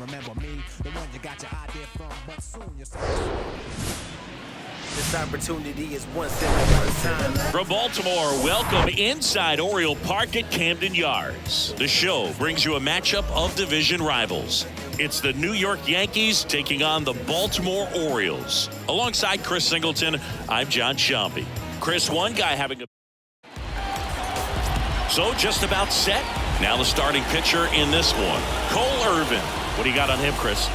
remember me, the one you got your idea from, but soon you'll see. This opportunity is once in a lifetime. From Baltimore, welcome inside Oriole Park at Camden Yards. The show brings you a matchup of division rivals. It's the New York Yankees taking on the Baltimore Orioles. Alongside Chris Singleton, I'm John Shambi. Chris, one guy having a... So just about set. Now the starting pitcher in this one, Cole Irvin. What do you got on him, Chris?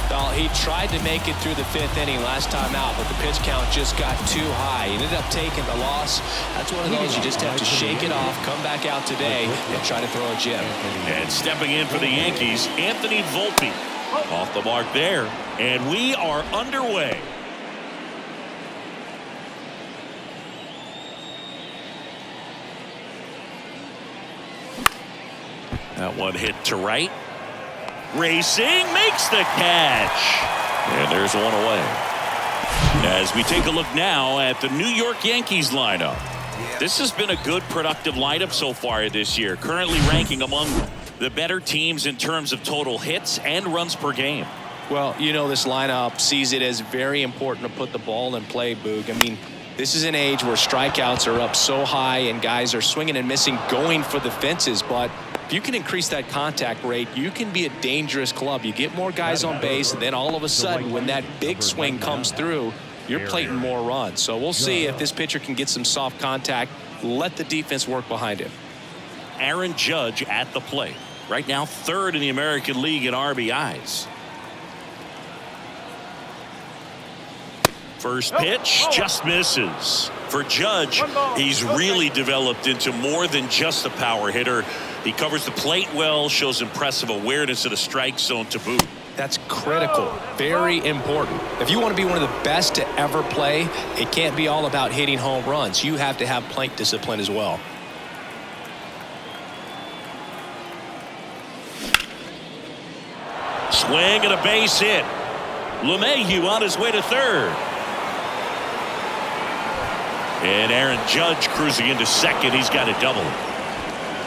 Well, he tried to make it through the fifth inning last time out, but the pitch count just got too high. He ended up taking the loss. That's one of those you just have to shake it off, come back out today, and try to throw a gem. And stepping in for the Yankees, Anthony Volpe. Off the mark there, and we are underway. That one hit to right. Racing, makes the catch. And there's one away. As we take a look now at the New York Yankees lineup. This has been a good, productive lineup so far this year. Currently ranking among the better teams in terms of total hits and runs per game. Well, you know, this lineup sees it as very important to put the ball in play, Boog. I mean, this is an age where strikeouts are up so high and guys are swinging and missing, going for the fences. But if you can increase that contact rate, you can be a dangerous club. You get more guys on base, and then all of a sudden, when that big swing comes through, you're plating more runs. So we'll see if this pitcher can get some soft contact, let the defense work behind him. Aaron Judge at the plate. Right now, third in the American League in RBIs. First pitch just misses. For Judge, he's really developed into more than just a power hitter. He covers the plate well, shows impressive awareness of the strike zone to boot. That's critical, very important. If you want to be one of the best to ever play, it can't be all about hitting home runs. You have to have plate discipline as well. Swing and a base hit. LeMahieu on his way to third. And Aaron Judge cruising into second. He's got a double.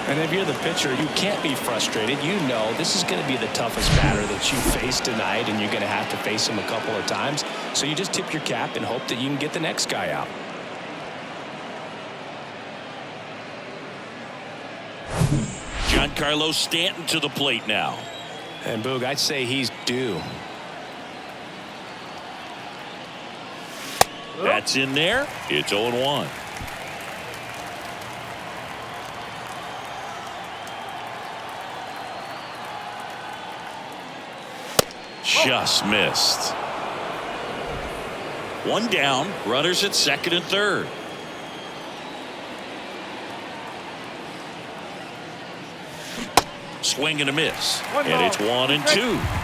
And if you're the pitcher, you can't be frustrated. You know this is going to be the toughest batter that you face tonight, and you're going to have to face him a couple of times. So you just tip your cap and hope that you can get the next guy out. Giancarlo Stanton to the plate now. And Boog, I'd say he's due. That's in there. It's 0-1. Just missed. One down. Runners at second and third. Swing and a miss. And it's 1-2.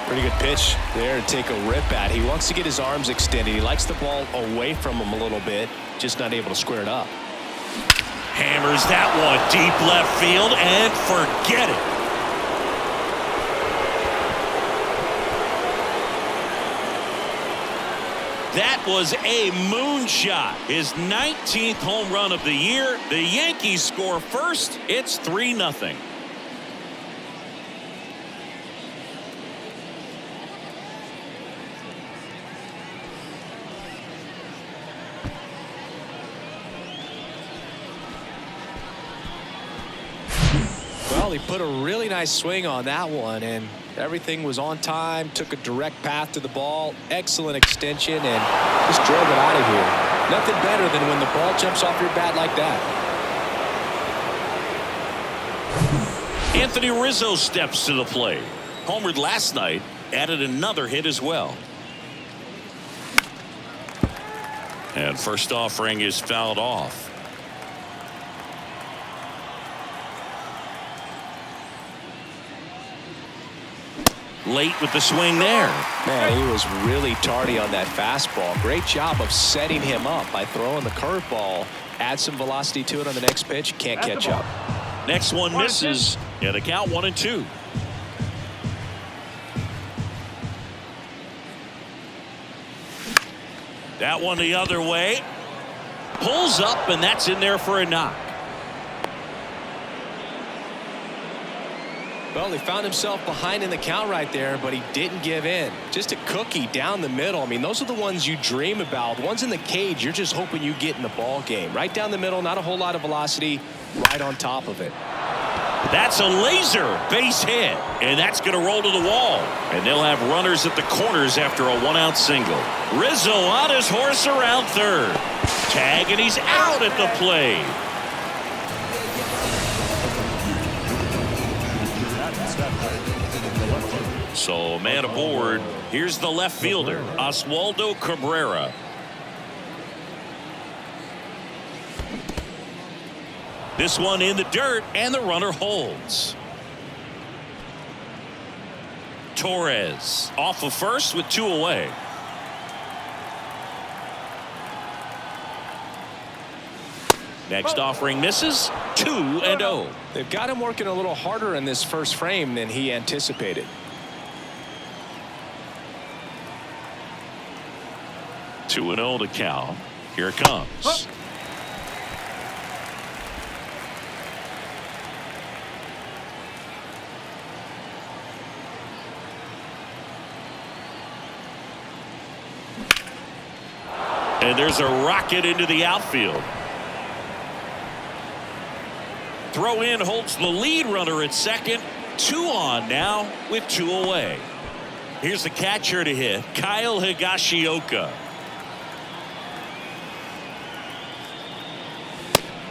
Pretty good pitch there to take a rip at. He wants to get his arms extended. He likes the ball away from him a little bit, just not able to square it up. Hammers that one deep left field and forget it. That was a moonshot. His 19th home run of the year. The Yankees score first. It's 3-0. Well, he put a really nice swing on that one, and everything was on time, took a direct path to the ball, excellent extension, and just drove it out of here. Nothing better than when the ball jumps off your bat like that. Anthony Rizzo steps to the plate. Homered last night, added another hit as well. And first offering is fouled off. Late with the swing there. Man, he was really tardy on that fastball. Great job of setting him up by throwing the curveball. Add some velocity to it on the next pitch. Can't catch up. Next one misses. Yeah, the count 1-2. That one the other way. Pulls up, and that's in there for a knock. Well, he found himself behind in the count right there, but he didn't give in. Just a cookie down the middle. I mean, those are the ones you dream about. The ones in the cage, you're just hoping you get in the ball game. Right down the middle, not a whole lot of velocity, right on top of it. That's a laser base hit, and that's going to roll to the wall. And they'll have runners at the corners after a one-out single. Rizzo on his horse around third. Tag, and he's out at the plate. So man aboard. Here's the left fielder, Oswaldo Cabrera. This one in the dirt, and the runner holds. Torres off of first with 2 away. Next offering misses. 2-0. They've got him working a little harder in this first frame than he anticipated. 2-0 to Cal. Here it comes. And there's a rocket into the outfield. Throw in holds the lead runner at second. 2 on now with 2 away. Here's the catcher to hit, Kyle Higashioka.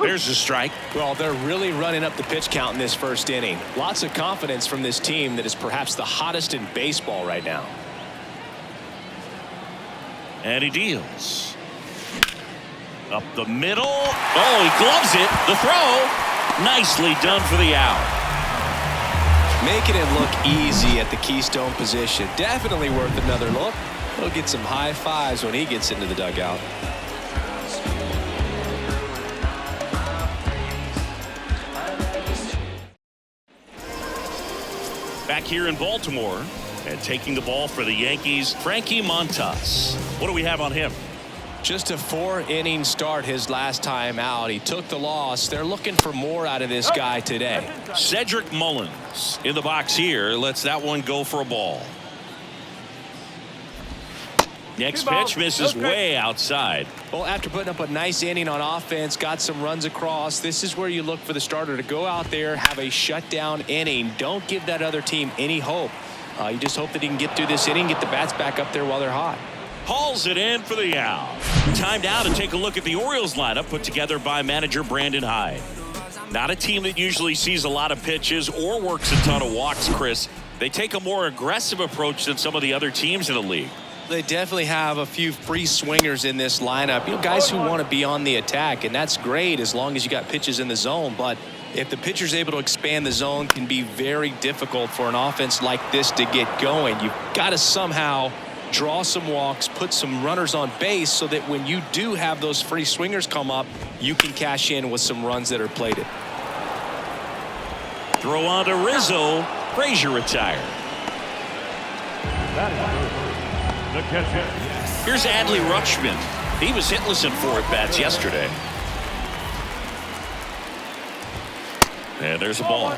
There's a strike. Well, they're really running up the pitch count in this first inning. Lots of confidence from this team that is perhaps the hottest in baseball right now. And he deals. Up the middle. Oh, he gloves it. The throw. Nicely done for the out. Making it look easy at the keystone position. Definitely worth another look. He'll get some high fives when he gets into the dugout. Back here in Baltimore and taking the ball for the Yankees, Frankie Montas. What do we have on him? Just a 4-inning start his last time out. He took the loss. They're looking for more out of this guy today. Cedric Mullins in the box here. Lets that one go for a ball. Next pitch misses way outside. Well, after putting up a nice inning on offense, got some runs across, this is where you look for the starter to go out there, have a shutdown inning. Don't give that other team any hope. You just hope that he can get through this inning, get the bats back up there while they're hot. Hauls it in for the out. Time now to take a look at the Orioles lineup put together by manager Brandon Hyde. Not a team that usually sees a lot of pitches or works a ton of walks, Chris. They take a more aggressive approach than some of the other teams in the league. They definitely have a few free swingers in this lineup. You know, guys who want to be on the attack, and that's great as long as you got pitches in the zone. But if the pitcher's able to expand the zone, it can be very difficult for an offense like this to get going. You've got to somehow draw some walks, put some runners on base so that when you do have those free swingers come up, you can cash in with some runs that are plated. Throw on to Rizzo. Frazier retired. Here's Adley Rutschman. He was hitless in 4 at-bats yesterday. And there's a ball.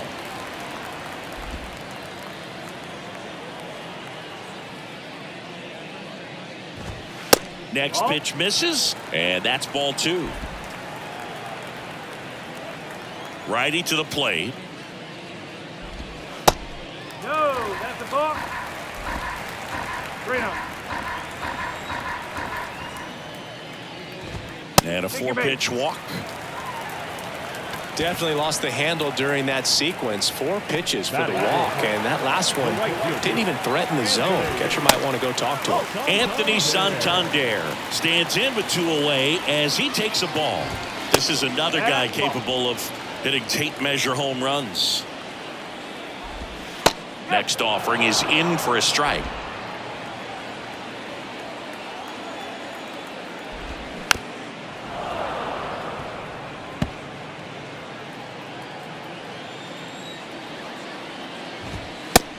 Next pitch misses, and that's ball 2. Righty to the plate. No, that's a ball. 3-0. And a 4-pitch walk. Definitely lost the handle during that sequence. 4 pitches for the walk, and that last one didn't even threaten the zone. Catcher might want to go talk to him. Anthony Santander stands in with 2 away as he takes a ball. This is another guy capable of hitting tape measure home runs. Next offering is in for a strike.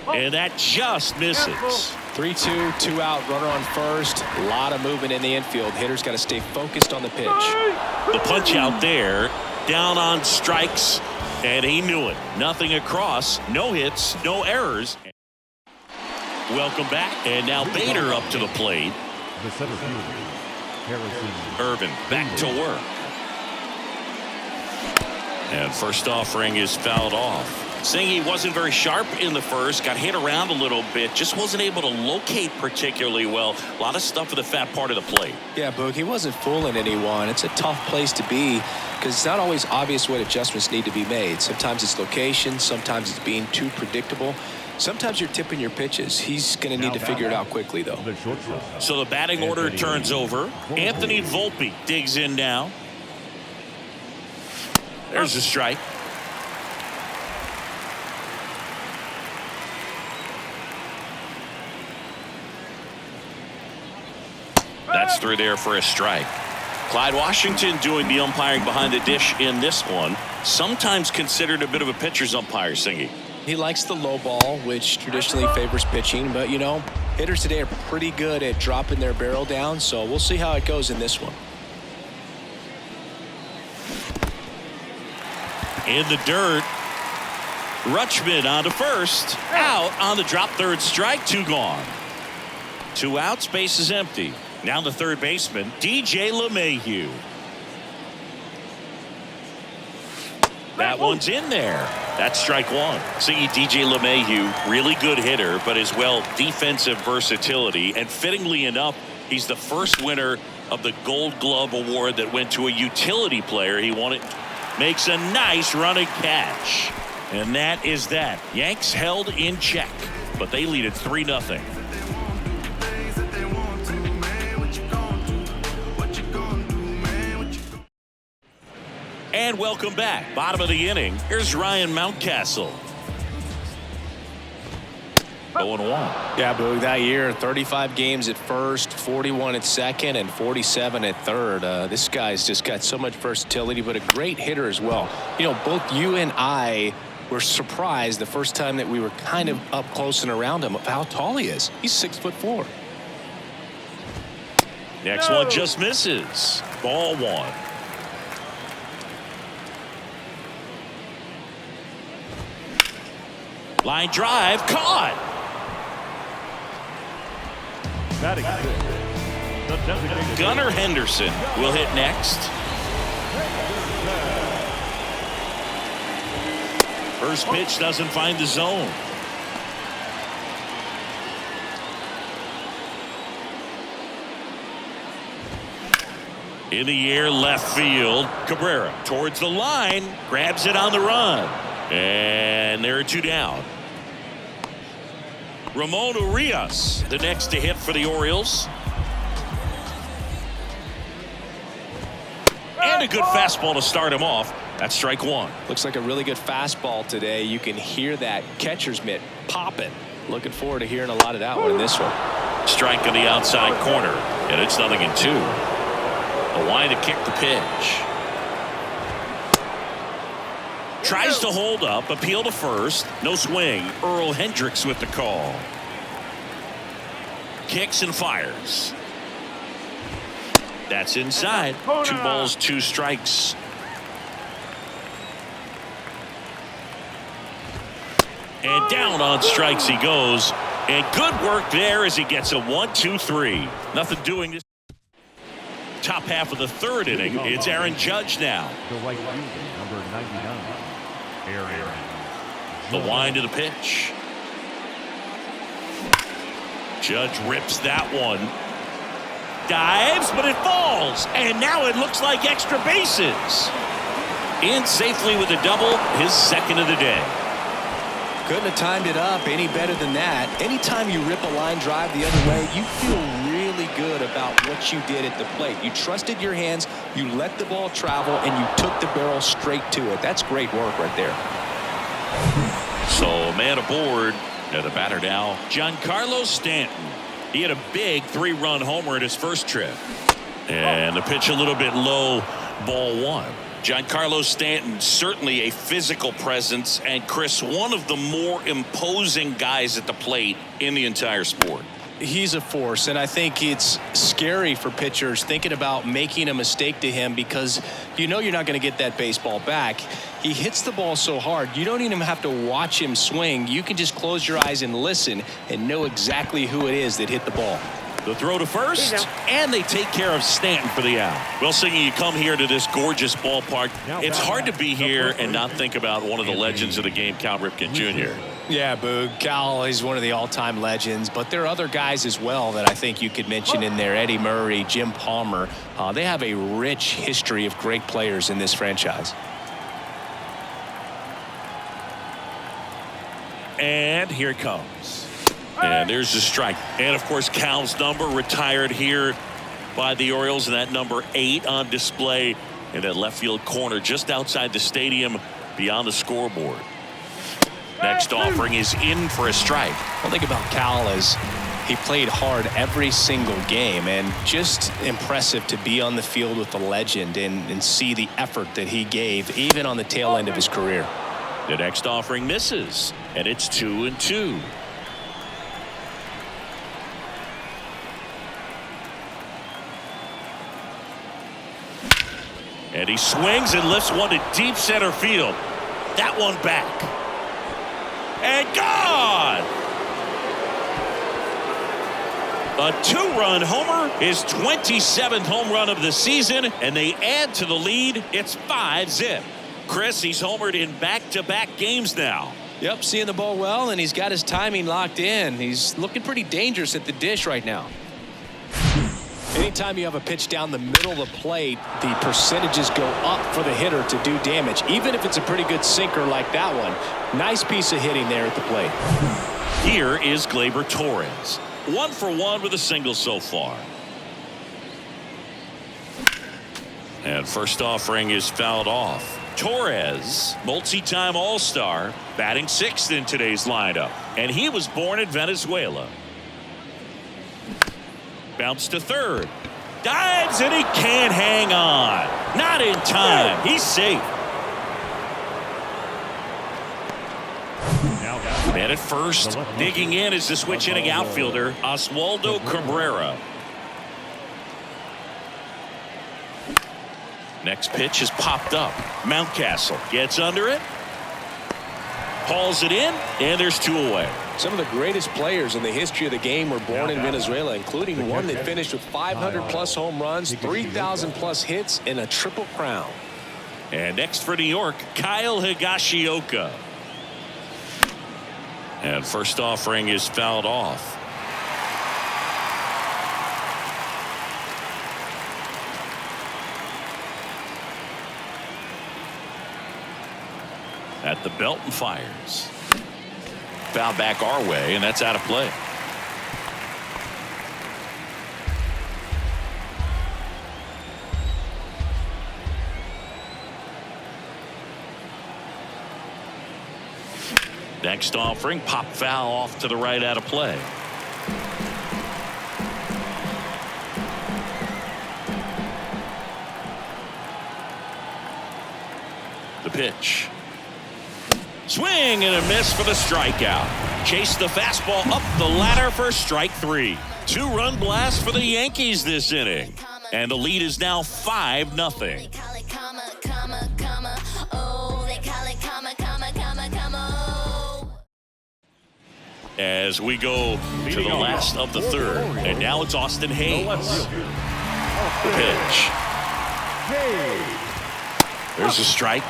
And that just misses. 3-2, 2 out, runner on first. A lot of movement in the infield. Hitter's got to stay focused on the pitch. The punch out there, down on strikes, and he knew it. Nothing across, no hits, no errors. Welcome back, and now Bader up to the plate. The center fielder, Harrison Irvin back to work. And first offering is fouled off. Saying he wasn't very sharp in the first, got hit around a little bit, just wasn't able to locate particularly well. A lot of stuff for the fat part of the plate. Yeah, Boog, he wasn't fooling anyone. It's a tough place to be because it's not always obvious what adjustments need to be made. Sometimes it's location, sometimes it's being too predictable. Sometimes you're tipping your pitches. He's going to need to figure it out quickly, though. So the batting order turns over. Anthony Volpe digs in now. There's a strike. That's through there for a strike. Clyde Washington doing the umpiring behind the dish in this one. Sometimes considered a bit of a pitcher's umpire, Singy. He likes the low ball, which traditionally favors pitching. But, you know, hitters today are pretty good at dropping their barrel down. So we'll see how it goes in this one. In the dirt. Rutschman on to first. Out on the drop, third strike, 2 gone. 2 outs, base is empty. Now the third baseman, DJ LeMahieu. That one's in there. That's strike 1. See, DJ LeMahieu, really good hitter, but as well defensive versatility. And fittingly enough, he's the first winner of the Gold Glove Award that went to a utility player. He won it. Makes a nice running catch. And that is that. Yanks held in check, but they lead it 3-0. And welcome back. Bottom of the inning. Here's Ryan Mountcastle. 0-1. Yeah, Boog, that year, 35 games at first, 41 at second, and 47 at third. This guy's just got so much versatility, but a great hitter as well. You know, both you and I were surprised the first time that we were kind of up close and around him of how tall he is. He's 6'4". Next one just misses. Ball 1. Line drive, caught. Gunnar Henderson will hit next. First pitch doesn't find the zone. In the air, left field. Cabrera towards the line, grabs it on the run. And there are 2 down. Ramon Urias, the next to hit for the Orioles. And a good fastball to start him off. That's strike 1. Looks like a really good fastball today. You can hear that catcher's mitt popping. Looking forward to hearing a lot of that one in this one. Strike on the outside corner, and it's 0-2. A line to kick the pitch. Tries to hold up, appeal to first. No swing. Earl Hendricks with the call. Kicks and fires. That's inside. 2 balls, 2 strikes. And down on strikes he goes. And good work there as he gets a 1-2-3. Nothing doing this. Top half of the third inning. It's Aaron Judge now. the right fielder, number 99, Aaron. The wind of the pitch. Judge rips that one. Dives, but it falls. And now it looks like extra bases. In safely with a double, his second of the day. Couldn't have timed it up any better than that. Anytime you rip a line drive the other way, you feel really good about what you did at the plate. You trusted your hands, you let the ball travel, and you took the barrel straight to it. That's great work right there. So man aboard. The batter now, Giancarlo Stanton. He had a big 3-run homer in his first trip. And the pitch a little bit low, ball 1. Giancarlo Stanton, certainly a physical presence, and Chris, one of the more imposing guys at the plate in the entire sport. He's a force, and I think it's scary for pitchers thinking about making a mistake to him because you know you're not going to get that baseball back. He hits the ball so hard, you don't even have to watch him swing. You can just close your eyes and listen and know exactly who it is that hit the ball. The throw to first, and they take care of Stanton for the out. Well, Singy, you come here to this gorgeous ballpark. It's hard to be here and not think about one of the legends of the game, Cal Ripken Jr. Yeah, Boog. Cal is one of the all-time legends, but there are other guys as well that I think you could mention in there. Eddie Murray, Jim Palmer. They have a rich history of great players in this franchise. And here it comes. And there's the strike. And, of course, Cal's number retired here by the Orioles, and that number 8 on display in that left field corner just outside the stadium beyond the scoreboard. Next offering is in for a strike. One thing about Cal is he played hard every single game, and just impressive to be on the field with the legend and see the effort that he gave even on the tail end of his career. The next offering misses, and it's 2-2. And he swings and lifts one to deep center field. That one back. And gone! A 2-run homer, his 27th home run of the season, and they add to the lead. It's 5-zip. Chris, he's homered in back-to-back games now. Yep, seeing the ball well, and he's got his timing locked in. He's looking pretty dangerous at the dish right now. Anytime you have a pitch down the middle of the plate, the percentages go up for the hitter to do damage, even if it's a pretty good sinker like that one. Nice piece of hitting there at the plate. Here is Gleyber Torres. 1 for 1 with a single so far. And first offering is fouled off. Torres, multi-time All-Star, batting 6th in today's lineup. And he was born in Venezuela. Bounce to third. Dives, and he can't hang on. Not in time. He's safe. Man at first. Digging in is the switch hitting outfielder, Oswaldo Cabrera. Next pitch is popped up. Mountcastle gets under it. Hauls it in, and there's 2 away. Some of the greatest players in the history of the game were born in Venezuela, including one that finished with 500-plus home runs, 3,000-plus hits, and a triple crown. And next for New York, Kyle Higashioka. And first offering is fouled off. At the belt and fires. Foul back our way, and that's out of play. Next offering, pop foul off to the right, out of play. The pitch. Swing and a miss for the strikeout. Chase the fastball up the ladder for strike 3. 2-run blast for the Yankees this inning. And the lead is now 5-0. As we go to the last of the third. And now it's Austin Hayes. The pitch. There's a strike.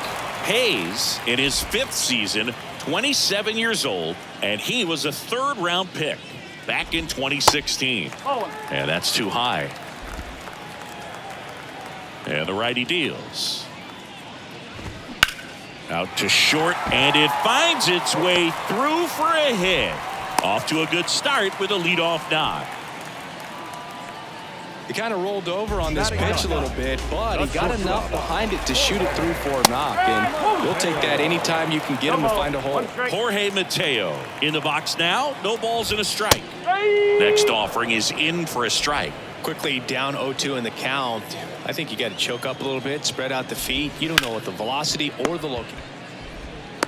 Hayes, in his 5th season, 27 years old, and he was a 3rd-round pick back in 2016. And that's too high. And the righty deals. Out to short, and it finds its way through for a hit. Off to a good start with a leadoff knock. He kind of rolled over on this pitch a little bit, but he got enough behind it to shoot it through for a knock, and we'll take that anytime you can get him to find a hole. Jorge Mateo in the box now. No balls and a strike. Next offering is in for a strike. Quickly down 0-2 in the count. I think you got to choke up a little bit, spread out the feet. You don't know what the velocity or the looking.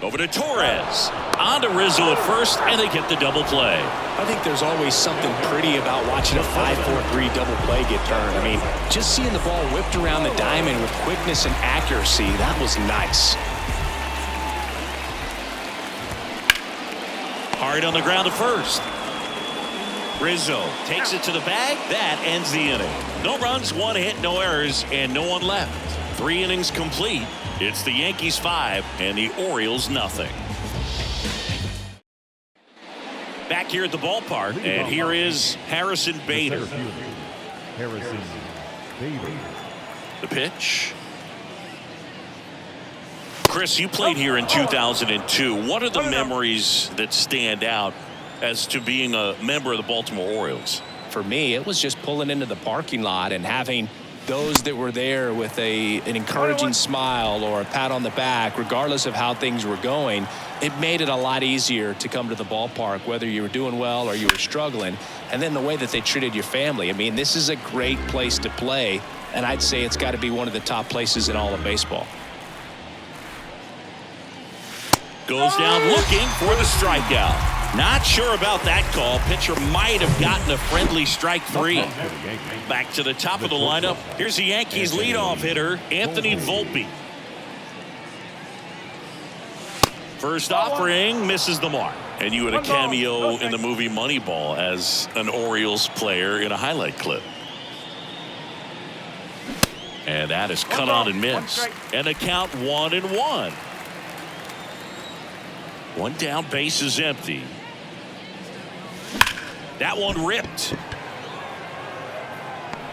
Over to Torres. On to Rizzo at first, and they get the double play. I think there's always something pretty about watching a 5-4-3 double play get turned. I mean, just seeing the ball whipped around the diamond with quickness and accuracy, that was nice. Hard on the ground at first. Rizzo takes it to the bag. That ends the inning. No runs, 1 hit, no errors, and no one left. 3 innings complete. It's the Yankees 5 and the Orioles nothing. Back here at the ballpark, and here is Harrison Bader. Harrison Bader. The pitch. Chris, you played here in 2002. What are the memories that stand out as to being a member of the Baltimore Orioles? For me, it was just pulling into the parking lot and having those that were there with an encouraging smile or a pat on the back, regardless of how things were going. It made it a lot easier to come to the ballpark, whether you were doing well or you were struggling. And then the way that they treated your family. I mean, this is a great place to play, and I'd say it's got to be one of the top places in all of baseball. Goes down looking for the strikeout. Not sure about that call. Pitcher might have gotten a friendly strike 3. Back to the top of the lineup. Here's the Yankees leadoff hitter, Anthony Volpe. First offering misses the mark. And you had a cameo in the movie Moneyball as an Orioles player in a highlight clip. And that is cut on and missed. And the count 1-1. One down, base is empty. That one ripped.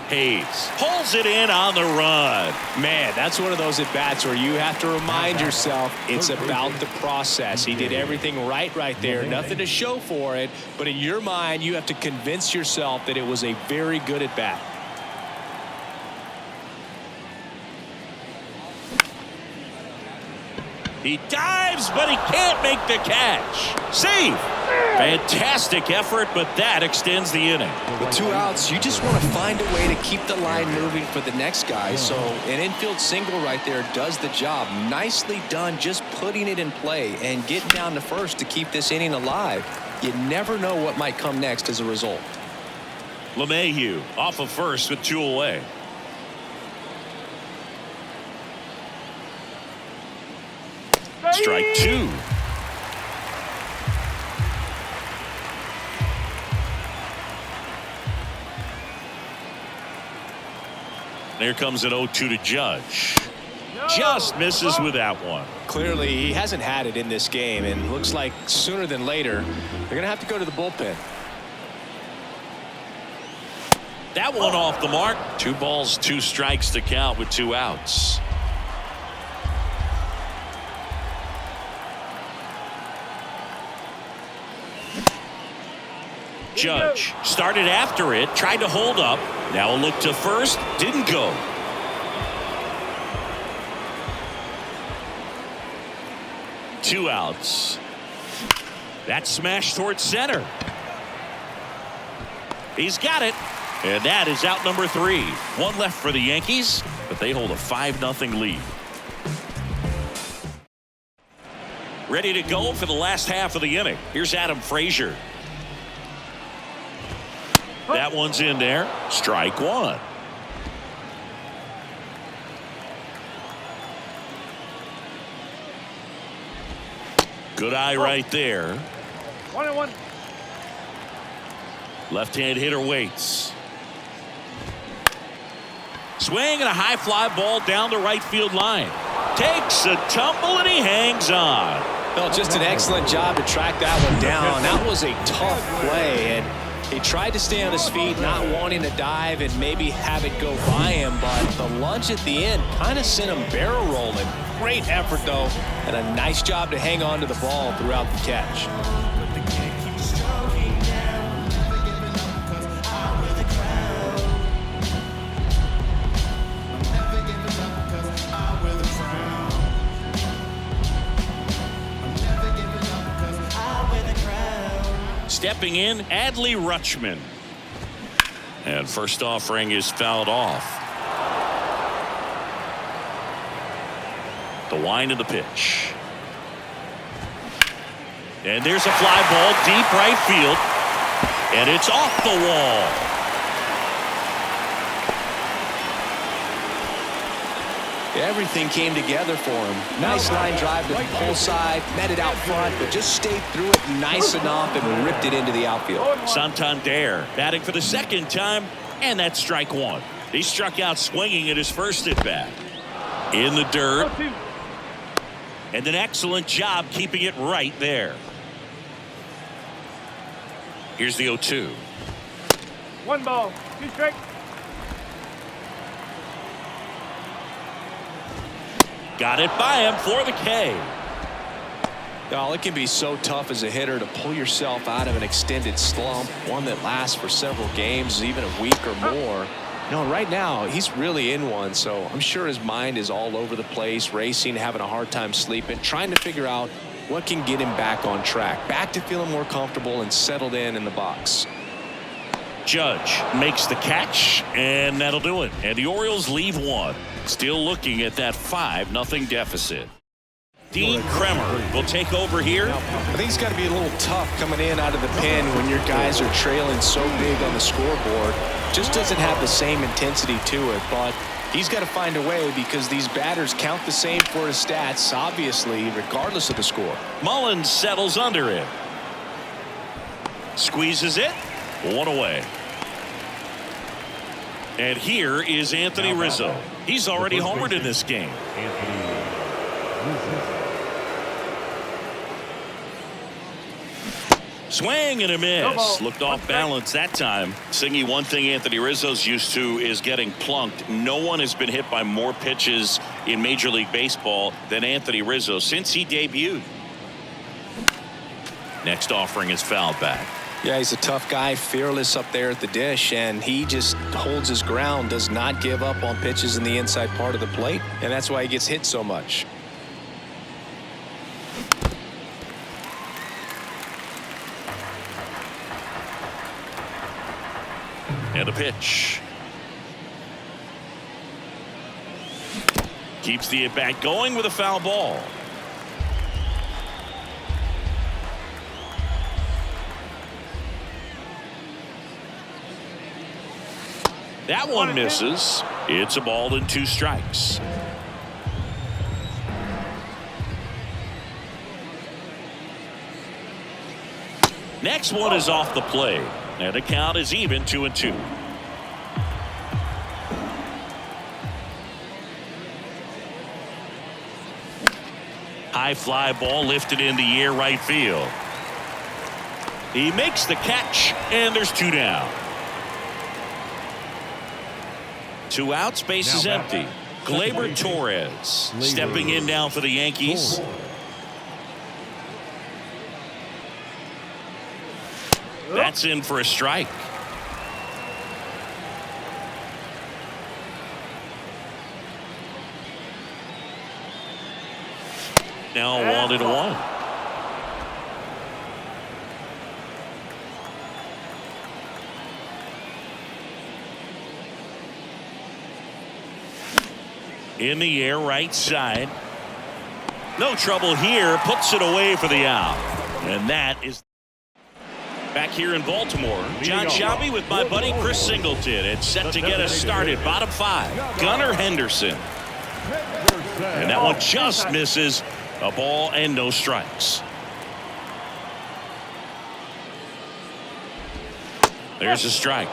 Hayes pulls it in on the run. Man, that's one of those at-bats where you have to remind yourself it's about the process. He did everything right there. Nothing to show for it. But in your mind, you have to convince yourself that it was a very good at-bat. He dives, but he can't make the catch. Save. Fantastic effort, but that extends the inning. With 2 outs, you just want to find a way to keep the line moving for the next guy. So an infield single right there does the job. Nicely done, just putting it in play and getting down to first to keep this inning alive. You never know what might come next as a result. LeMahieu off of first with 2 away. Strike 2. There comes an 0-2 to Judge. Just misses with that one. Clearly, he hasn't had it in this game, and looks like sooner than later, they're going to have to go to the bullpen. That one off the mark. 2 balls, 2 strikes to count with 2 outs. Judge started after it, tried to hold up. Now a look to first, didn't go. Two outs. That smash towards center. He's got it. And that is out number 3. 1 left for the Yankees, but they hold a 5-0 lead. Ready to go for the last half of the inning. Here's Adam Frazier. That one's in there. Strike 1. Good eye right there. 1-1. Left-hand hitter waits. Swing and a high fly ball down the right field line. Takes a tumble and he hangs on. Well, just an excellent job to track that one down. That was a tough play, and he tried to stay on his feet, not wanting to dive and maybe have it go by him, but the lunge at the end kind of sent him barrel rolling. Great effort, though, and a nice job to hang on to the ball throughout the catch. Stepping in, Adley Rutschman. And first offering is fouled off. The wind of the pitch. And there's a fly ball deep right field. And it's off the wall. Everything came together for him. Nice line drive to the pull side, met it out front, but just stayed through it nice enough and ripped it into the outfield. Santander batting for the second time, and that's strike one. He struck out swinging at his first at bat. In the dirt. And an excellent job keeping it right there. Here's the 0-2. 1 ball, 2 strikes. Got it by him for the K. It can be so tough as a hitter to pull yourself out of an extended slump, one that lasts for several games, even a week or more. Right now he's really in one, so I'm sure his mind is all over the place, racing, having a hard time sleeping, trying to figure out what can get him back on track, back to feeling more comfortable and settled in the box. Judge makes the catch, and that'll do it. And the Orioles leave one. Still looking at that 5-0 deficit. Dean Kremer will take over here. I think it's got to be a little tough coming in out of the pen when your guys are trailing so big on the scoreboard. Just doesn't have the same intensity to it, but he's got to find a way because these batters count the same for his stats, obviously, regardless of the score. Mullins settles under it. Squeezes it. 1 away. And here is Anthony Rizzo. He's already homered in this game. Swing and a miss. Looked off balance that time. Singy, one thing Anthony Rizzo's used to is getting plunked. No one has been hit by more pitches in Major League Baseball than Anthony Rizzo since he debuted. Next offering is fouled back. Yeah, he's a tough guy, fearless up there at the dish, and he just holds his ground, does not give up on pitches in the inside part of the plate, and that's why he gets hit so much. And a pitch. Keeps the at-bat going with a foul ball. That one misses. It's a ball and 2 strikes. Next one is off the plate, and the count is even 2-2. High fly ball lifted in the air right field. He makes the catch, and there's 2 down. 2 outs, base is empty. Gleyber Torres stepping in now for the Yankees. That's in for a strike. Now 1-1. In the air right side. No trouble here. Puts it away for the out. And that is back here in Baltimore. John Shabby with my buddy Chris Singleton. It's set to get us started. Bottom 5. Gunnar Henderson. And that one just misses. A ball and no strikes. There's a strike.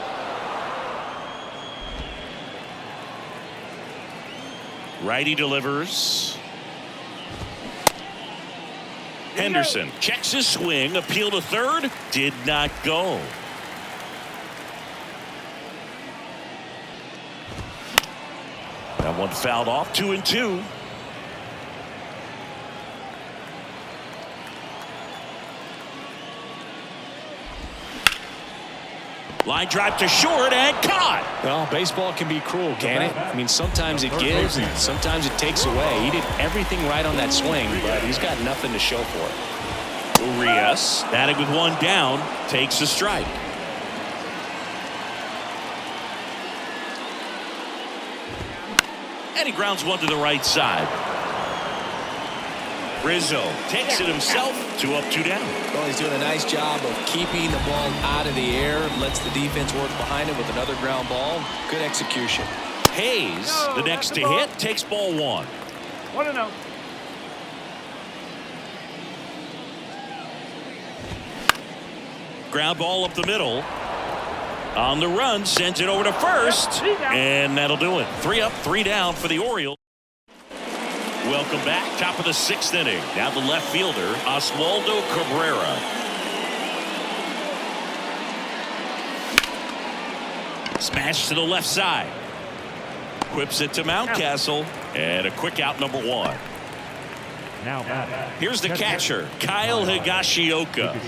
Righty delivers. Henderson checks his swing. Appeal to third. Did not go. That one fouled off. 2-2. Line drive to short and caught. Well, baseball can be cruel, can it? I mean, sometimes it gives and sometimes it takes away. He did everything right on that swing, but he's got nothing to show for it. Urias batting with 1 down, takes a strike. And he grounds one to the right side. Rizzo takes it himself. 2 up, 2 down. Well, he's doing a nice job of keeping the ball out of the air, lets the defense work behind him with another ground ball. Good execution. Hayes, the next to ball. hit, takes ball 1. 1-0. Ground ball up the middle. On the run, sends it over to first, and that'll do it. 3 up, 3 down for the Orioles. Welcome back. Top of the 6th inning. Now the left fielder, Oswaldo Cabrera. Smash to the left side. Whips it to Mountcastle, and a quick out, number 1. Now batting. Here's the catcher, Kyle Higashioka.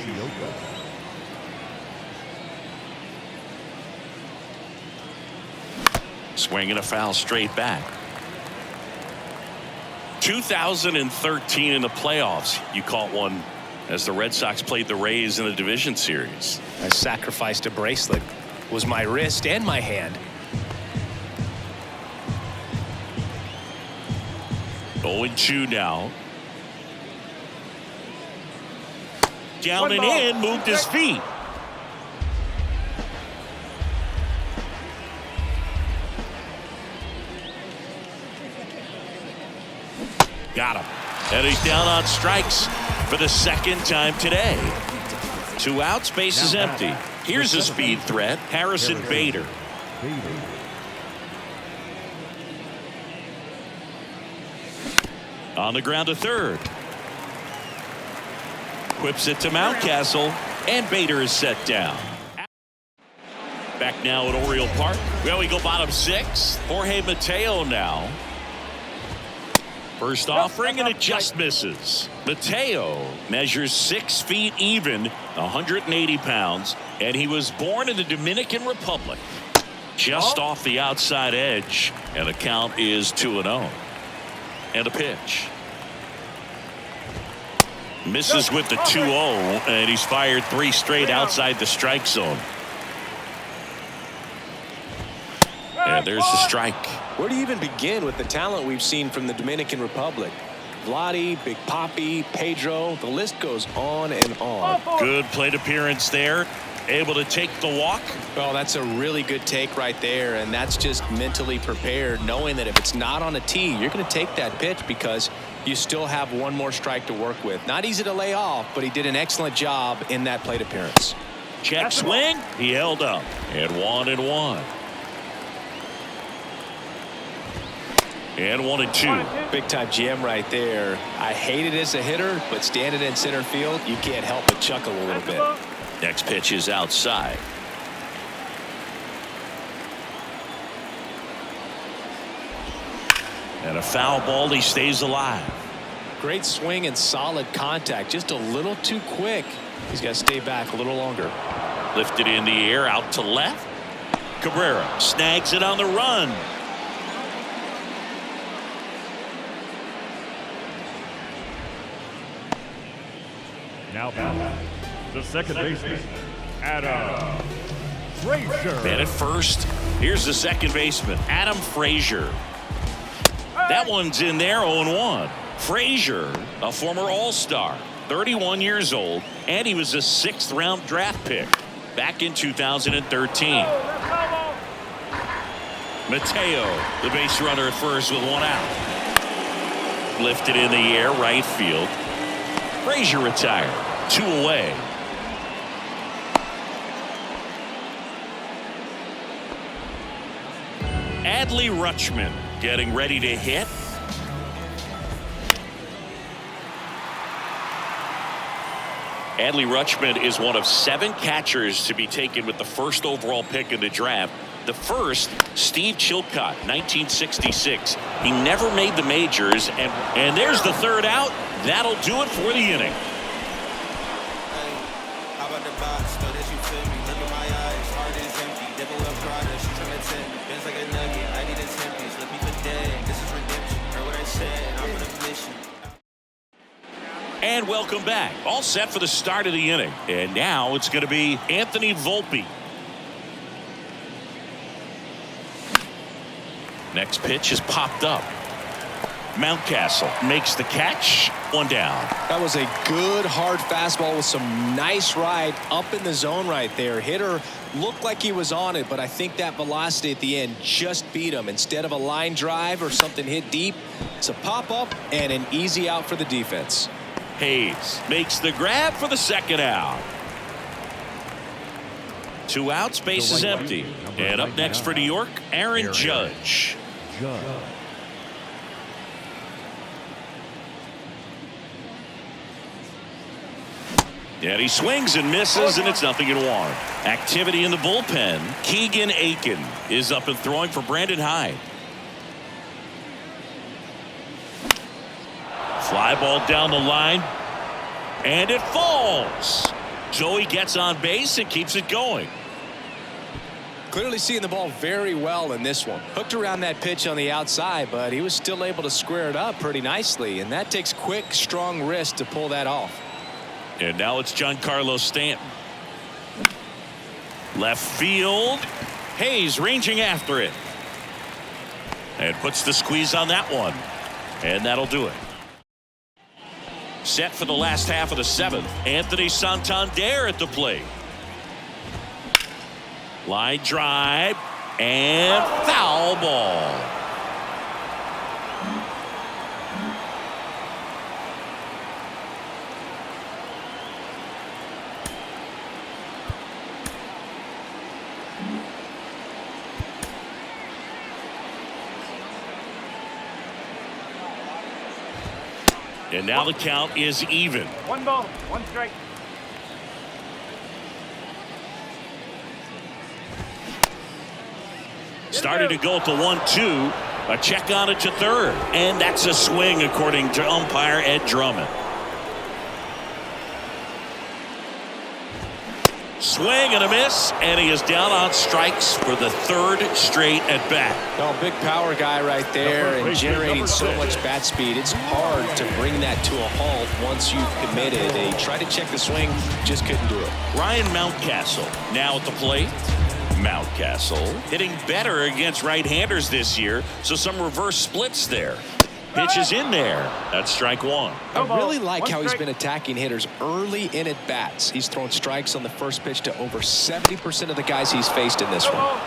Swinging a foul straight back. 2013 in the playoffs, you caught one as the Red Sox played the Rays in the division series. I sacrificed a bracelet. It was my wrist and my hand. 0-2 now. Down One and ball. in, moved his feet. Got him. And he's down on strikes for the 2nd time today. 2 outs, base is empty. Here's a speed threat, Harrison Bader. On the ground to third. Whips it to Mountcastle, and Bader is set down. Back now at Oriole Park. Well, we go bottom 6. Jorge Mateo now. First offering, and it just misses. Mateo measures 6 feet even, 180 pounds, and he was born in the Dominican Republic. Just off the outside edge, and the count is 2-0. And a pitch. Misses with the 2-0, and he's fired 3 straight outside the strike zone. And there's the strike. Where do you even begin with the talent we've seen from the Dominican Republic? Vladdy, Big Papi, Pedro, the list goes on and on. Good plate appearance there. Able to take the walk. Well, that's a really good take right there, and that's just mentally prepared, knowing that if it's not on a tee, you're going to take that pitch because you still have one more strike to work with. Not easy to lay off, but he did an excellent job in that plate appearance. Check swing. He held up. And 1-1. And 1-2. Big time GM right there. I hate it as a hitter, but standing in center field, you can't help but chuckle a little bit. Next pitch is outside. And a foul ball. He stays alive. Great swing and solid contact. Just a little too quick. He's got to stay back a little longer. Lifted in the air out to left. Cabrera snags it on the run. Now batting. The second baseman, Adam Frazier. And at first, here's the second baseman, Adam Frazier. That one's in there, 0-1. Frazier, a former All-Star, 31 years old, and he was a 6th-round draft pick back in 2013. Mateo, the base runner at first with 1 out. Lifted in the air, right field. Frazier retired, 2 away. Adley Rutschman getting ready to hit. Adley Rutschman is one of 7 catchers to be taken with the 1st overall pick in the draft. The first, Steve Chilcott, 1966. He never made the majors, and there's the 3rd out. That'll do it for the inning. How about the box? Know that you feel me. Look in my eyes. Heart is empty. Devil up Prada. She tryna tempt me. Bends like a nugget. I need a 10-piece. Let me put dead. This is redemption. Heard what I said. I'm on a mission. And welcome back. All set for the start of the inning. And now it's going to be Anthony Volpe. Next pitch is popped up. Mountcastle makes the catch. One down. That was a good hard fastball with some nice ride up in the zone right there. Hitter looked like he was on it, but I think that velocity at the end just beat him. Instead of a line drive or something hit deep, it's a pop up and an easy out for the defense. Hayes makes the grab for the second out. 2 outs, base is empty. And up next for New York, Aaron Judge. And he swings and misses, and it's 0-1. Activity in the bullpen. Keegan Aiken is up and throwing for Brandon Hyde. Fly ball down the line, and it falls. Joey gets on base and keeps it going. Clearly seeing the ball very well in this one. Hooked around that pitch on the outside, but he was still able to square it up pretty nicely, and that takes quick, strong wrist to pull that off. And now it's Giancarlo Stanton. Left field. Hayes ranging after it. And puts the squeeze on that one. And that'll do it. Set for the last half of the 7th. Anthony Santander at the plate. Line drive. And foul ball. And now the count is even. 1 ball, 1 strike. Started to go at the 1-2. A check on it to third. And that's a swing according to umpire Ed Drummond. Swing and a miss, and he is down on strikes for the 3rd straight at bat. Oh, big power guy right there and generating so much bat speed. It's hard to bring that to a halt once you've committed. They tried to check the swing, just couldn't do it. Ryan Mountcastle now at the plate. Mountcastle hitting better against right-handers this year, so some reverse splits there. Pitch is in there. That's strike 1. I really like how he's been attacking hitters early in at bats. He's thrown strikes on the first pitch to over 70% of the guys he's faced in this one.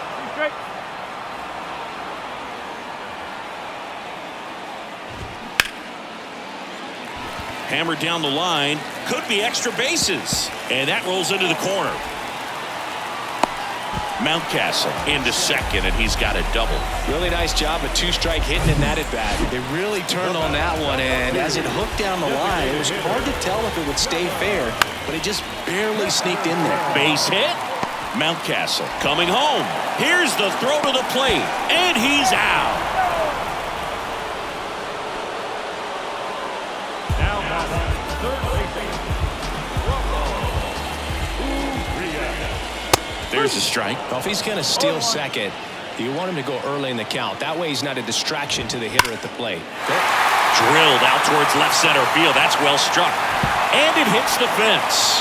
Hammered down the line. Could be extra bases. And that rolls into the corner. Mountcastle into second, and he's got a double. Really nice job of 2-strike hitting in that at bat. They really turned on that one, and as it hooked down the line, it was hard to tell if it would stay fair, but it just barely sneaked in there. Base hit. Mountcastle coming home. Here's the throw to the plate, and he's out. Now, third base. There's a strike. Well, if he's going to steal second, you want him to go early in the count. That way he's not a distraction to the hitter at the plate. Drilled out towards left center field. That's well struck. And it hits the fence.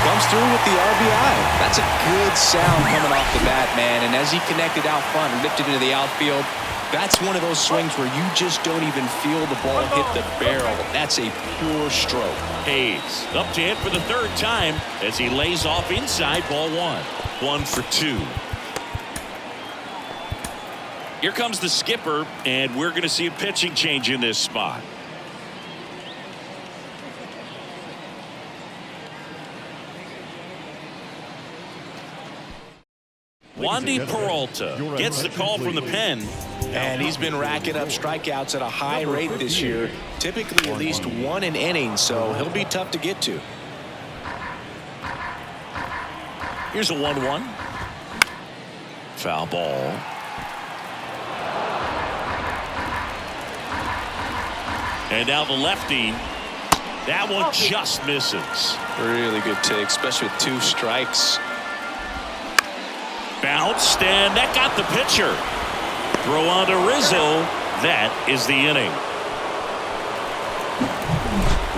Comes through with the RBI. That's a good sound coming off the bat, man. And as he connected out front and lifted into the outfield, that's one of those swings where you just don't even feel the ball hit the barrel. That's a pure stroke. Hayes up to hit for the 3rd time as he lays off inside ball 1. 1 for 2. Here comes the skipper, and we're going to see a pitching change in this spot. Wandy Peralta gets the call from the pen. And he's been racking up strikeouts at a high rate this year, typically at least 1 an inning, so he'll be tough to get to. Here's a 1-1. Foul ball. And now the lefty. That one just misses. Really good take, especially with 2 strikes. Bounced, and that got the pitcher. Throw on to Rizzo. That is the inning.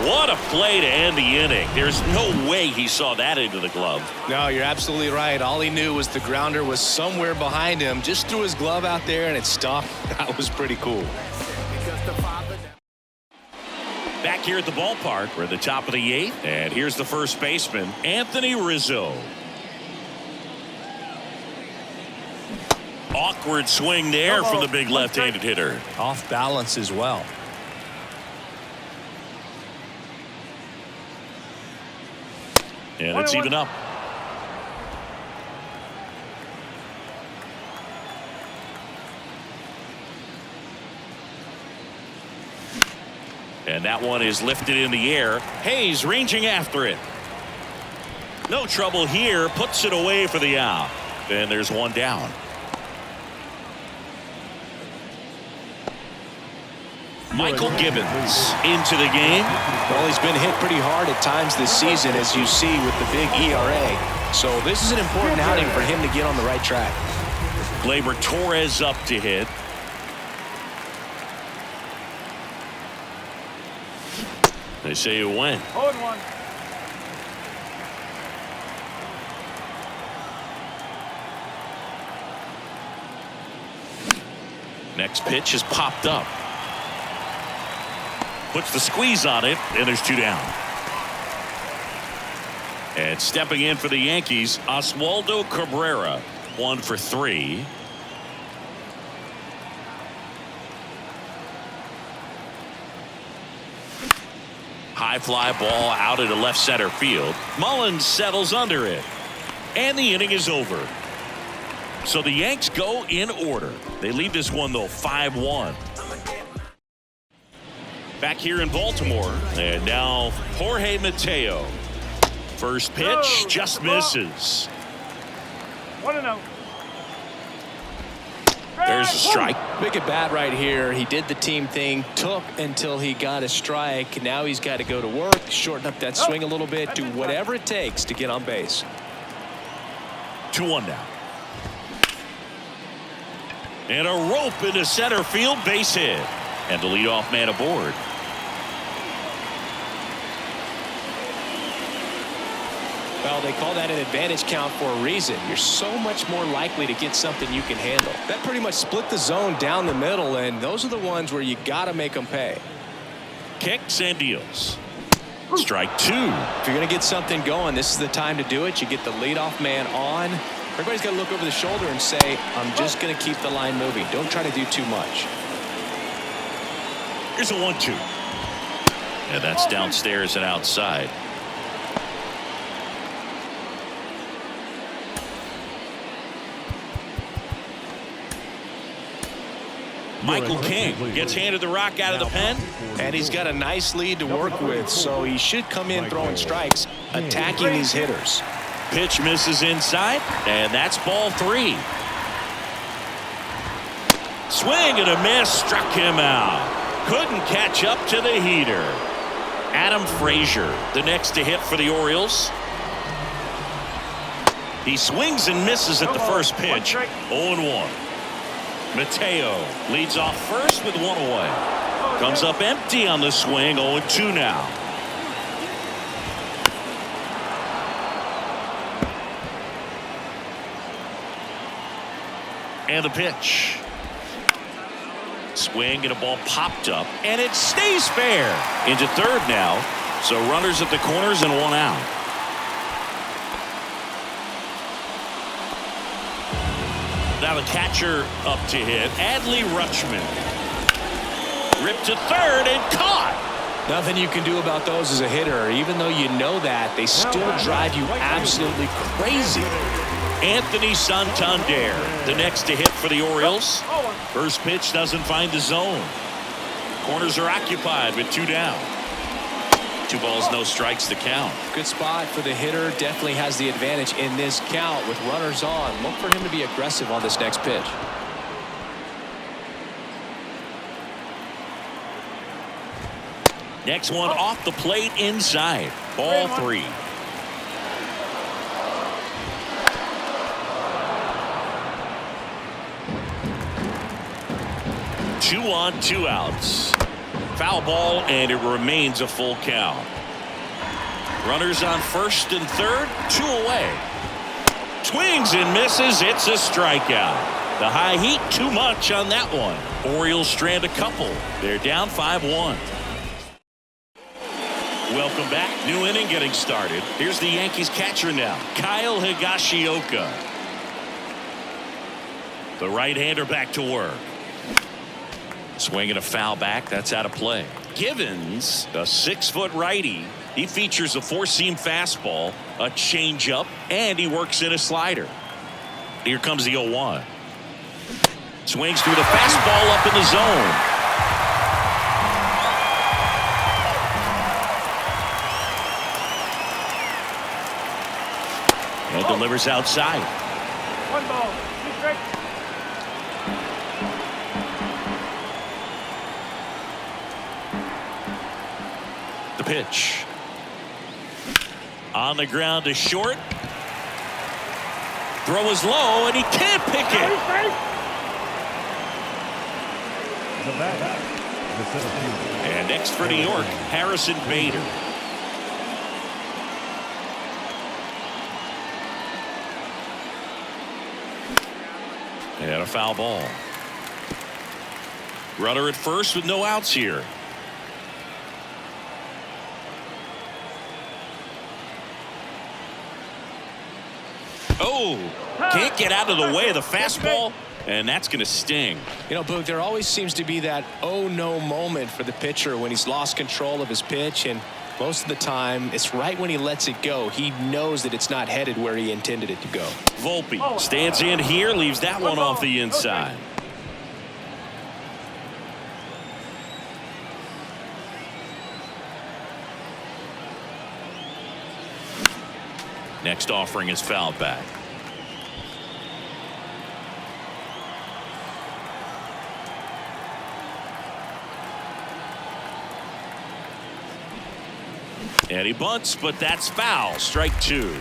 What a play to end the inning. There's no way he saw that into the glove. No, you're absolutely right. All he knew was the grounder was somewhere behind him. Just threw his glove out there and it stopped. That was pretty cool. Back here at the ballpark, we're at the top of the 8th, and here's the first baseman, Anthony Rizzo. Awkward swing there from the big left-handed hitter. Off balance as well. And it's even up. And that one is lifted in the air. Hayes ranging after it. No trouble here. Puts it away for the out. And there's one down. Michael Gibbons into the game. Well, he's been hit pretty hard at times this season, as you see with the big ERA. So this is an important outing for him to get on the right track. Gleyber Torres up to hit. They say you win. 0-1. Next pitch is popped up. Puts the squeeze on it, and there's 2 down. And stepping in for the Yankees, Oswaldo Cabrera, 1 for 3. High fly ball out into left center field. Mullins settles under it. And the inning is over. So the Yanks go in order. They lead this one, though, 5-1. Back here in Baltimore. And now Jorge Mateo. First pitch just misses. 1-0. There's a strike. Big at bat right here. He did the team thing, took until he got a strike. Now he's got to go to work, shorten up that swing a little bit, do whatever it takes to get on base. 2-1 now. And a rope into center field, base hit. And the leadoff man aboard. Well, they call that an advantage count for a reason. You're so much more likely to get something you can handle. That pretty much split the zone down the middle, and those are the ones where you got to make them pay. Kicks and deals. Strike 2. If you're going to get something going, this is the time to do it. You get the leadoff man on. Everybody's got to look over the shoulder and say, I'm just going to keep the line moving. Don't try to do too much. Here's a 1-2. And that's downstairs and outside. Michael King gets handed the rock out of the pen. And he's got a nice lead to work with, so he should come in throwing strikes, attacking these hitters. Pitch misses inside, and that's ball 3. Swing and a miss, struck him out. Couldn't catch up to the heater. Adam Frazier, the next to hit for the Orioles. He swings and misses at the first pitch. 0-1. Mateo leads off first with 1 away. Comes up empty on the swing. 0-2 now. And the pitch. Swing and a ball popped up, and it stays fair. Into third now. So runners at the corners and 1 out. Now the catcher up to hit, Adley Rutschman. Ripped to third and caught. Nothing you can do about those as a hitter. Even though you know that, they still drive you absolutely crazy. Anthony Santander, the next to hit for the Orioles. First pitch doesn't find the zone. Corners are occupied with 2 down. 2 balls, no strikes to count. Good spot for the hitter. Definitely has the advantage in this count with runners on. Look for him to be aggressive on this next pitch. Next one off the plate inside. Ball 3. Two on, 2 outs. Foul ball, and it remains a full count. Runners on first and third, 2 away. Swings and misses. It's a strikeout. The high heat, too much on that one. Orioles strand a couple. They're down 5-1. Welcome back. New inning getting started. Here's the Yankees catcher now, Kyle Higashioka. The right-hander back to work. Swinging a foul back. That's out of play. Givens, a 6-foot righty. He features a 4-seam fastball, a changeup, and he works in a slider. Here comes the 0-1. Swings through the fastball up in the zone. And delivers outside. 1 ball, 2 strikes. The pitch. On the ground to short. Throw is low, and he can't pick it. And next for New York, Harrison Bader. And a foul ball. Runner at first with no outs here. Oh, can't get out of the way of the fastball, and that's going to sting. You know, Boog, there always seems to be that oh no moment for the pitcher when he's lost control of his pitch, and most of the time it's right when he lets it go. He knows that it's not headed where he intended it to go. Volpe stands in here, leaves that one off the inside. Next offering is fouled back. And he bunts, but that's foul. Strike 2.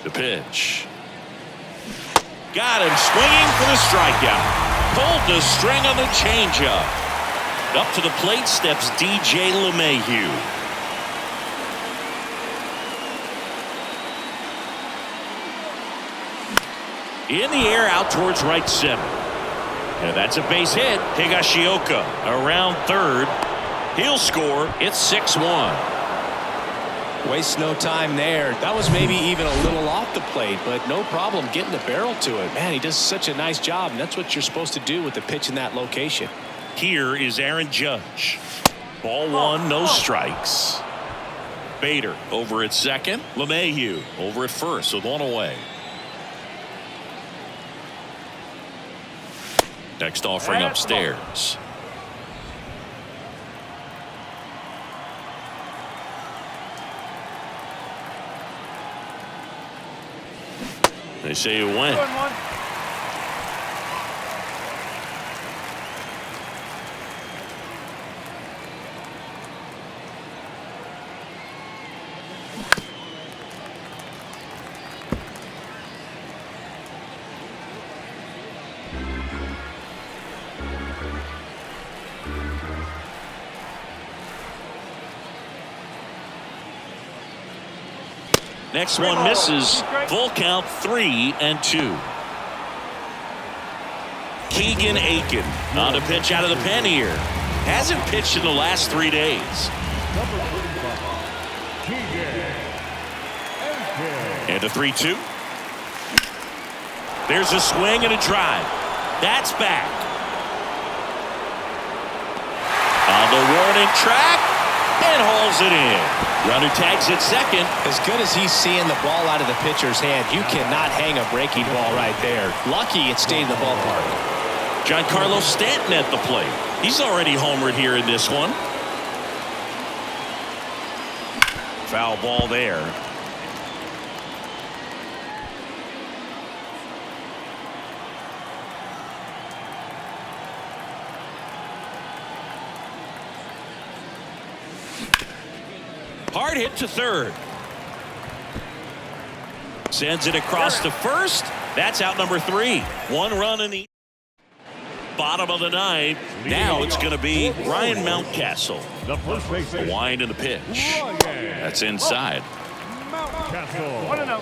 The pitch. Got him swinging for the strikeout. Pulled the string on the changeup. Up to the plate steps DJ LeMahieu. In the air out towards right center. And that's a base hit. Higashioka around third. He'll score. It's 6-1. Waste no time there. That was maybe even a little off the plate, but no problem getting the barrel to it. Man, he does such a nice job, and that's what you're supposed to do with the pitch in that location. Here is Aaron Judge. Ball 1, no strikes. Bader over at second. LeMahieu over at first, with 1 away. Next offering upstairs. They say it went. Next one misses. Full count, 3-2. Keegan Aiken on a pitch out of the pen here. Hasn't pitched in the last 3 days. And a 3-2. There's a swing and a drive. That's back. On the warning track and hauls it in. Runner tags at second. As good as he's seeing the ball out of the pitcher's hand, you cannot hang a breaking ball right there. Lucky it stayed in the ballpark. Giancarlo Stanton at the plate. He's already homered here in this one. Foul ball there. Hard hit to third. Sends it across to first, That's out number 3. 1 run in the bottom of the ninth. Now it's going to be Ryan Mountcastle. The first baseman. A wind in the pitch. That's inside. Mountcastle. 1-0.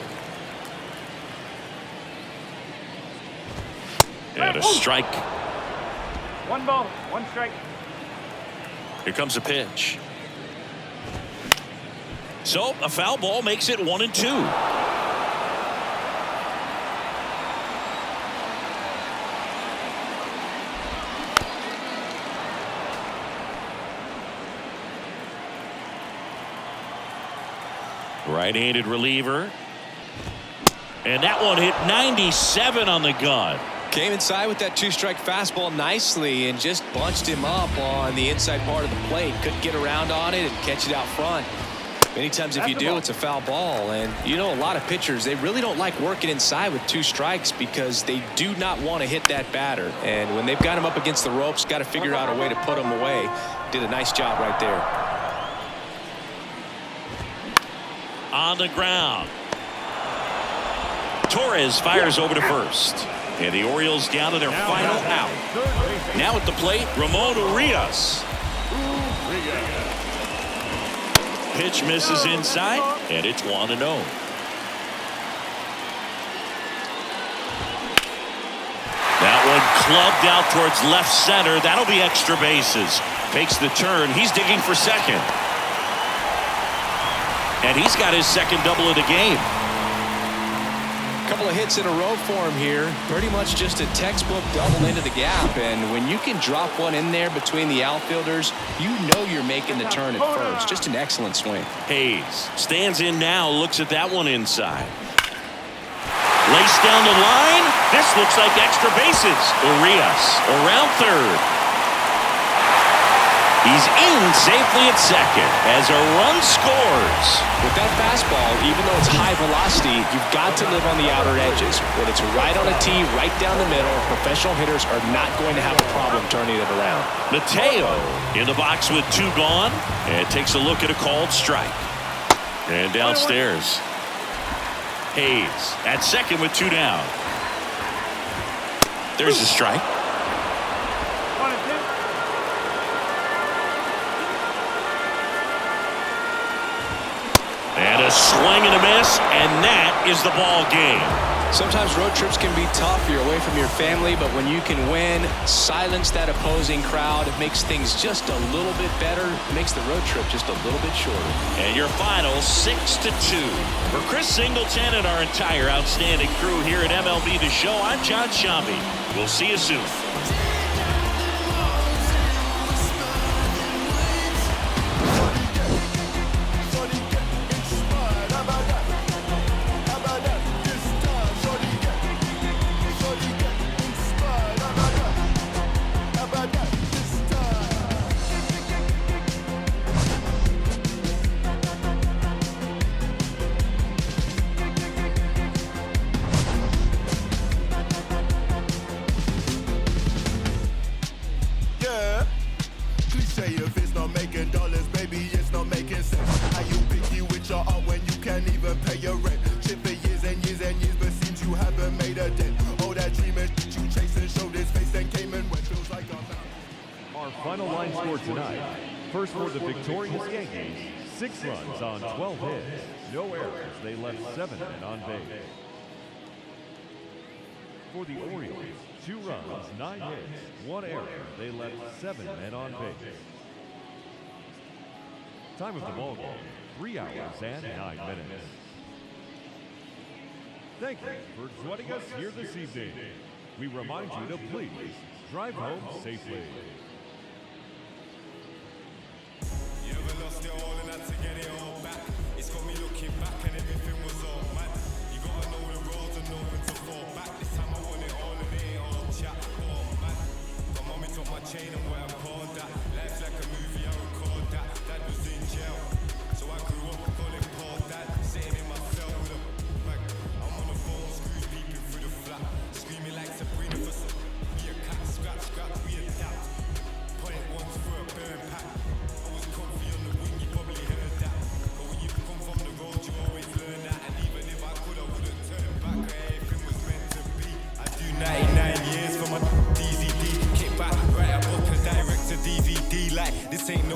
And a strike. 1 ball, 1 strike. Here comes a pitch. So a foul ball makes it 1-2. Right-handed reliever. And that one hit 97 on the gun. Came inside with that 2-strike fastball nicely and just bunched him up on the inside part of the plate. Couldn't get around on it and catch it out front. Many times if you do, it's a foul ball. And you know, a lot of pitchers, they really don't like working inside with 2 strikes because they do not want to hit that batter. And when they've got him up against the ropes, got to figure out a way to put him away. Did a nice job right there. On the ground. Torres fires over to first. And the Orioles down to their final out. Now at the plate, Ramon Urias. Pitch misses inside, and it's 1-0. That one clubbed out towards left center. That'll be extra bases. Makes the turn. He's digging for second. And he's got his second double of the game. Couple of hits in a row for him here. Pretty much just a textbook double into the gap. And when you can drop one in there between the outfielders, you know you're making the turn at first. Just an excellent swing. Hayes stands in now, looks at that one inside. Laced down the line. This looks like extra bases. Urias around third. He's in safely at second as a run scores. With that fastball, even though it's high velocity, you've got to live on the outer edges. When it's right on a tee, right down the middle, professional hitters are not going to have a problem turning it around. Mateo in the box with 2 gone and takes a look at a called strike. And downstairs, Hayes at second with 2 down. There's a strike. 1-2. And a swing and a miss, and that is the ball game. Sometimes road trips can be tough. You're away from your family, but when you can win, silence that opposing crowd, it makes things just a little bit better. It makes the road trip just a little bit shorter. And your final 6-2. For Chris Singleton and our entire outstanding crew here at MLB The Show, I'm John Shambi. We'll see you soon. If it's not making dollars, baby, it's not making sense. How you picky with your art when you can't even pay your rent? Shit for years and years and years, but seems you haven't made a dent. All that dreaming you chasing, showed his face, then came and went. Feels like I'm out. Our final line score tonight. First for the victorious Yankees, 6 runs on 12 hits. No errors. They left 7 men on base. For the Orioles, 2 runs, 9 hits, 1 error. They left 7 men on base. Time of the ball game, 3 hours and 9 minutes. Thank you for joining us here this evening. We remind you to please drive home safely. You ever lost it all and had to get it all back? It's got me looking back and everything was all mad. You gotta know the roads and know when to fall back. This time I want it all and it ain't all chat. Oh man, got mommy took my chain and where I called that. Life's like a movie, I record that. Dad was in jail, so I grew up calling Paul Dad. Sitting in my cell with a bag. I'm on the phone, screws beeping through the flat. Screaming like Sabrina for some. Be a cat, scratch, we adapt. Point once for a burn pack. I was comfy on the wing, you probably heard that. But when you come from the road, you always learn that. And even if I could, I wouldn't turn back. Everything was meant to be. This ain't no